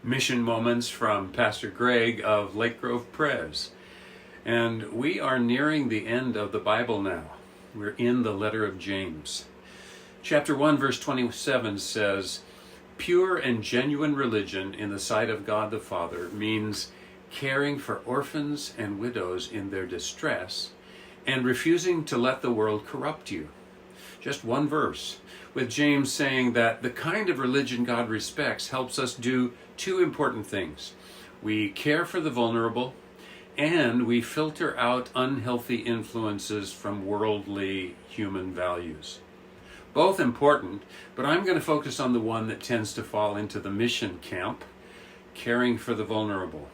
mission moments from Pastor Graig of Lake Grove Pres. And we are nearing the end of the Bible now. We're in the letter of James. Chapter 1, verse 27 says, "Pure and genuine religion in the sight of God the Father means caring for orphans and widows in their distress and refusing to let the world corrupt you." Just one verse, with James saying that the kind of religion God respects helps us do two important things. We care for the vulnerable, and we filter out unhealthy influences from worldly human values. Both important, but I'm going to focus on the one that tends to fall into the mission camp, caring for the vulnerable.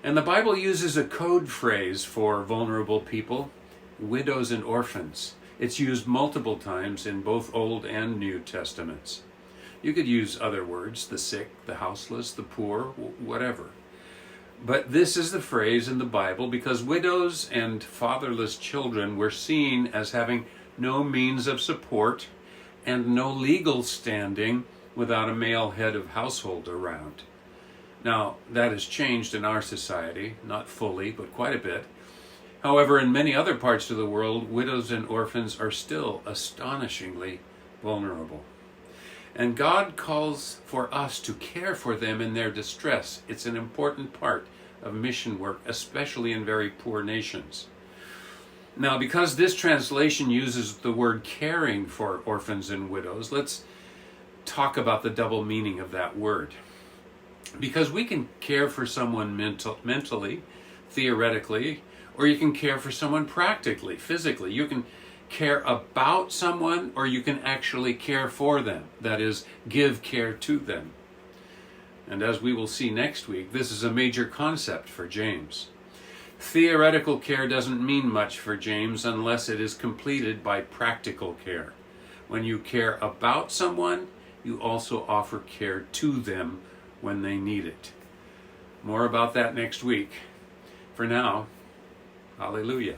And the Bible uses a code phrase for vulnerable people, widows and orphans. It's used multiple times in both Old and New Testaments. You could use other words, the sick, the houseless, the poor, whatever. But this is the phrase in the Bible because widows and fatherless children were seen as having no means of support and no legal standing without a male head of household around. Now, that has changed in our society, not fully, but quite a bit. However, in many other parts of the world, widows and orphans are still astonishingly vulnerable. And God calls for us to care for them in their distress. It's an important part of mission work, especially in very poor nations. Now, because this translation uses the word caring for orphans and widows, let's talk about the double meaning of that word. Because we can care for someone mentally, theoretically, or you can care for someone practically, physically. You can care about someone, or you can actually care for them. That is, give care to them. And as we will see next week, this is a major concept for James. Theoretical care doesn't mean much for James unless it is completed by practical care. When you care about someone, you also offer care to them when they need it. More about that next week. For now, hallelujah.